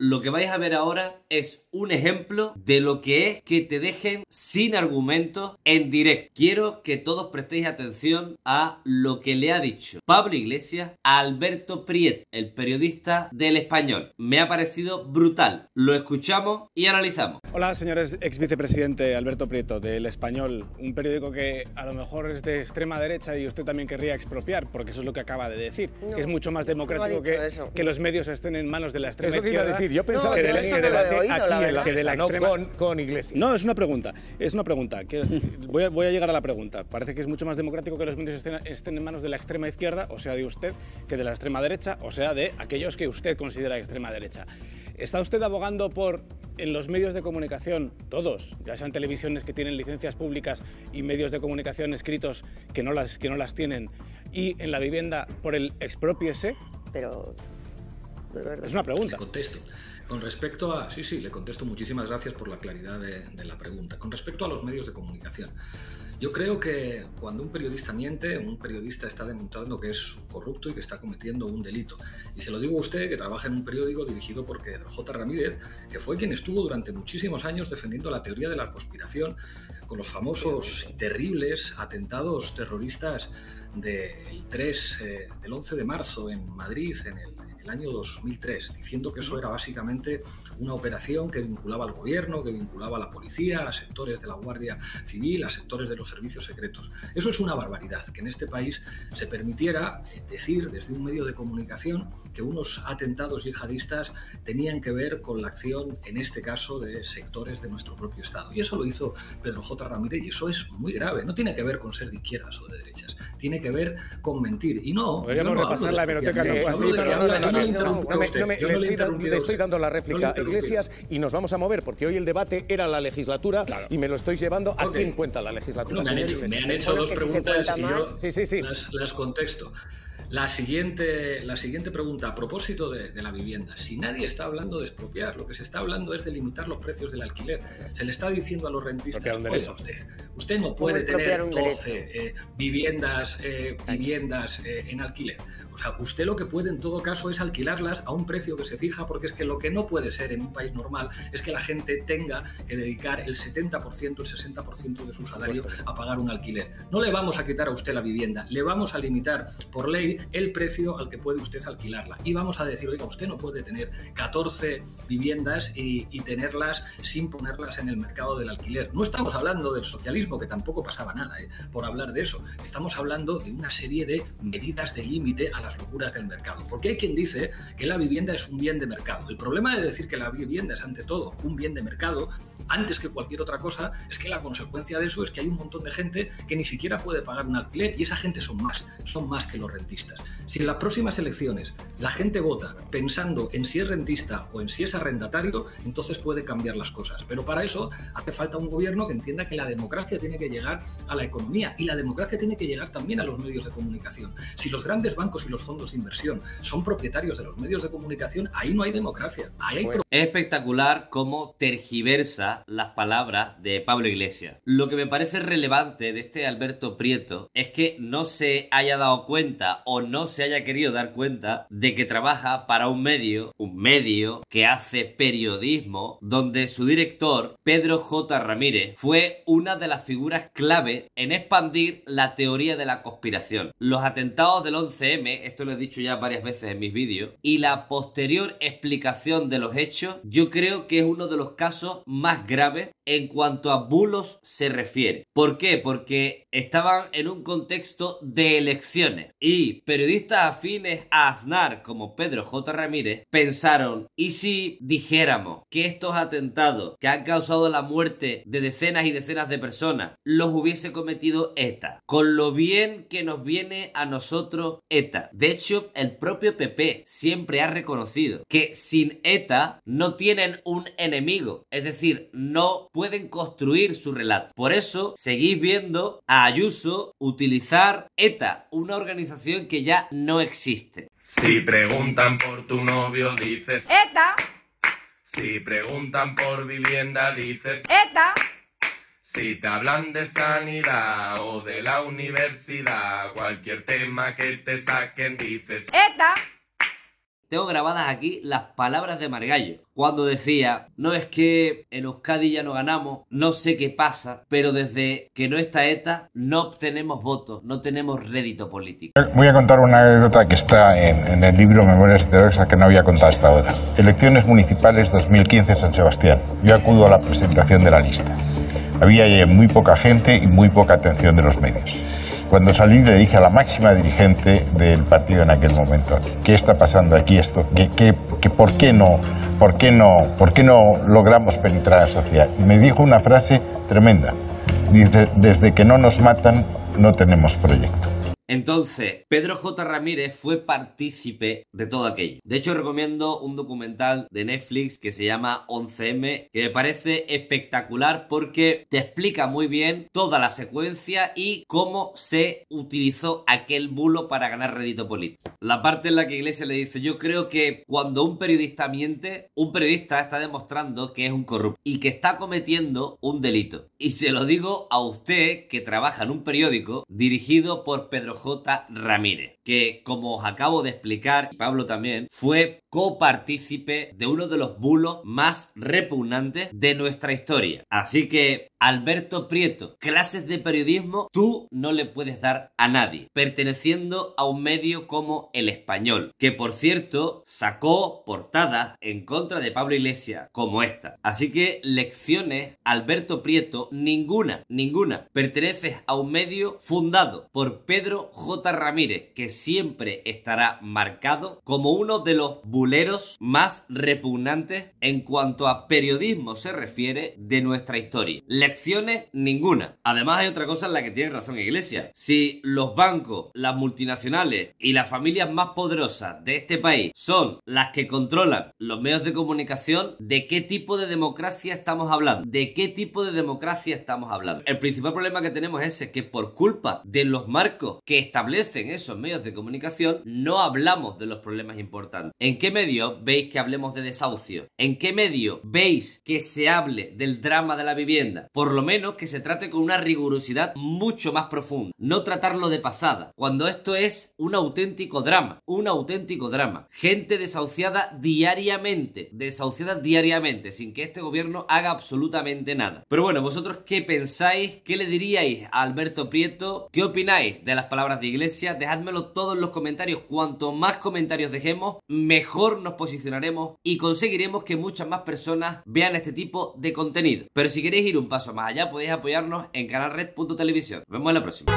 Lo que vais a ver ahora es un ejemplo de lo que es que te dejen sin argumentos en directo. Quiero que todos prestéis atención a lo que le ha dicho Pablo Iglesias a Alberto Prieto, el periodista del Español. Me ha parecido brutal. Lo escuchamos y analizamos. Hola, señores, ex vicepresidente Alberto Prieto, del Español, un periódico que a lo mejor es de extrema derecha y usted también querría expropiar, porque eso es lo que acaba de decir, no, que es mucho más democrático que los medios estén en manos de la extrema izquierda. Es lo que iba a decir, yo pensaba que que se debate aquí, que de la extrema... con Iglesias. No, es una pregunta, que voy a llegar a la pregunta. Parece que es mucho más democrático que los medios estén en manos de la extrema izquierda, o sea, de usted, que de la extrema derecha, o sea, de aquellos que usted considera extrema derecha. ¿Está usted abogando por, en los medios de comunicación, todos, ya sean televisiones que tienen licencias públicas y medios de comunicación escritos que no las tienen, y en la vivienda por el exprópiese? Pero, de verdad. Es una pregunta. Le contesto. Con respecto a... Sí, le contesto. Muchísimas gracias por la claridad de la pregunta. Con respecto a los medios de comunicación, yo creo que cuando un periodista miente, un periodista está demostrando que es corrupto y que está cometiendo un delito. Y se lo digo a usted, que trabaja en un periódico dirigido por Pedro J. Ramírez, que fue quien estuvo durante muchísimos años defendiendo la teoría de la conspiración con los famosos y terribles atentados terroristas del 11 de marzo en Madrid, en el año 2003, diciendo que eso era básicamente una operación que vinculaba al gobierno, que vinculaba a la policía, a sectores de la Guardia Civil, a sectores de los servicios secretos. Eso es una barbaridad, que en este país se permitiera decir desde un medio de comunicación que unos atentados yihadistas tenían que ver con la acción, en este caso, de sectores de nuestro propio Estado. Y eso lo hizo Pedro J. Ramírez, y eso es muy grave. No tiene que ver con ser de izquierdas o de derechas, tiene que ver con mentir. Y no, podríamos repasar la hemeroteca. Le estoy dando la réplica a Iglesias y nos vamos a mover, porque hoy el debate era la legislatura, claro, y me lo estoy llevando a quién cuenta la legislatura. Me han hecho dos preguntas y yo sí. las contexto. La siguiente pregunta, a propósito de la vivienda. Si nadie está hablando de expropiar, lo que se está hablando es de limitar los precios del alquiler. Se le está diciendo a los rentistas, oiga, usted no puede tener 12 viviendas en alquiler. O sea, usted lo que puede en todo caso es alquilarlas a un precio que se fija, porque es que lo que no puede ser en un país normal es que la gente tenga que dedicar el 70%, el 60% de su salario a pagar un alquiler. No le vamos a quitar a usted la vivienda, le vamos a limitar por ley el precio al que puede usted alquilarla. Y vamos a decir, oiga, usted no puede tener 14 viviendas y tenerlas sin ponerlas en el mercado del alquiler. No estamos hablando del socialismo, que tampoco pasaba nada, por hablar de eso. Estamos hablando de una serie de medidas de límite a las locuras del mercado. Porque hay quien dice que la vivienda es un bien de mercado. El problema de decir que la vivienda es ante todo un bien de mercado, antes que cualquier otra cosa, es que la consecuencia de eso es que hay un montón de gente que ni siquiera puede pagar un alquiler, y esa gente son más que los rentistas. Si en las próximas elecciones la gente vota pensando en si es rentista o en si es arrendatario, entonces puede cambiar las cosas. Pero para eso hace falta un gobierno que entienda que la democracia tiene que llegar a la economía, y la democracia tiene que llegar también a los medios de comunicación. Si los grandes bancos y los fondos de inversión son propietarios de los medios de comunicación, ahí no hay democracia. Es espectacular cómo tergiversa las palabras de Pablo Iglesias. Lo que me parece relevante de este Alberto Prieto es que no se haya dado cuenta o no se haya querido dar cuenta de que trabaja para un medio que hace periodismo, donde su director, Pedro J. Ramírez, fue una de las figuras clave en expandir la teoría de la conspiración. Los atentados del 11M, esto lo he dicho ya varias veces en mis vídeos, y la posterior explicación de los hechos, yo creo que es uno de los casos más graves en cuanto a bulos se refiere. ¿Por qué? Porque estaban en un contexto de elecciones y periodistas afines a Aznar como Pedro J. Ramírez pensaron, ¿y si dijéramos que estos atentados que han causado la muerte de decenas y decenas de personas los hubiese cometido ETA? Con lo bien que nos viene a nosotros ETA. De hecho, el propio PP siempre ha reconocido que sin ETA no tienen un enemigo, es decir, no pueden construir su relato. Por eso seguís viendo a Ayuso utilizar ETA, una organización que ya no existe. Si preguntan por tu novio, dices ETA. Si preguntan por vivienda, dices ETA. Si te hablan de sanidad o de la universidad, cualquier tema que te saquen, dices ETA. tengo grabadas aquí las palabras de Margallo, cuando decía: no, es que en Euskadi ya no ganamos, no sé qué pasa, pero desde que no está ETA no obtenemos votos, no tenemos rédito político. Voy a contar una anécdota que está en el libro Memorias Heterodoxas que no había contado hasta ahora. Elecciones municipales 2015 San Sebastián. Yo acudo a la presentación de la lista. Había muy poca gente y muy poca atención de los medios. Cuando salí le dije a la máxima dirigente del partido en aquel momento: ¿qué está pasando aquí? ¿Por qué no logramos penetrar a la sociedad? Y me dijo una frase tremenda. Dice: desde que no nos matan, no tenemos proyecto. Entonces, Pedro J. Ramírez fue partícipe de todo aquello. De hecho, recomiendo un documental de Netflix que se llama 11M, que me parece espectacular porque te explica muy bien toda la secuencia y cómo se utilizó aquel bulo para ganar rédito político. La parte en la que Iglesias le dice: yo creo que cuando un periodista miente, un periodista está demostrando que es un corrupto y que está cometiendo un delito. Y se lo digo a usted, que trabaja en un periódico dirigido por Pedro J. Ramírez, que, como os acabo de explicar, y Pablo también, fue copartícipe de uno de los bulos más repugnantes de nuestra historia. Así que, Alberto Prieto, clases de periodismo tú no le puedes dar a nadie, perteneciendo a un medio como El Español, que por cierto sacó portadas en contra de Pablo Iglesias como esta. Así que lecciones, Alberto Prieto, ninguna. Perteneces a un medio fundado por Pedro J. Ramírez, que siempre estará marcado como uno de los buleros más repugnantes en cuanto a periodismo se refiere de nuestra historia. Lecciones, ninguna. Además, hay otra cosa en la que tiene razón Iglesias. Si los bancos, las multinacionales y las familias más poderosas de este país son las que controlan los medios de comunicación, ¿de qué tipo de democracia estamos hablando? ¿De qué tipo de democracia estamos hablando? El principal problema que tenemos es que por culpa de los marcos que establecen esos medios de comunicación, no hablamos de los problemas importantes. ¿En qué medio veis que hablemos de desahucio? ¿En qué medio veis que se hable del drama de la vivienda? Por lo menos que se trate con una rigurosidad mucho más profunda. No tratarlo de pasada, cuando esto es un auténtico drama. Gente desahuciada diariamente, sin que este gobierno haga absolutamente nada. Pero bueno, ¿vosotros qué pensáis? ¿Qué le diríais a Alberto Prieto? ¿Qué opináis de las palabras de Iglesias? Dejádmelo todo en los comentarios. Cuanto más comentarios dejemos, mejor nos posicionaremos y conseguiremos que muchas más personas vean este tipo de contenido. Pero si queréis ir un paso más allá, podéis apoyarnos en canalred.televisión. Nos vemos en la próxima.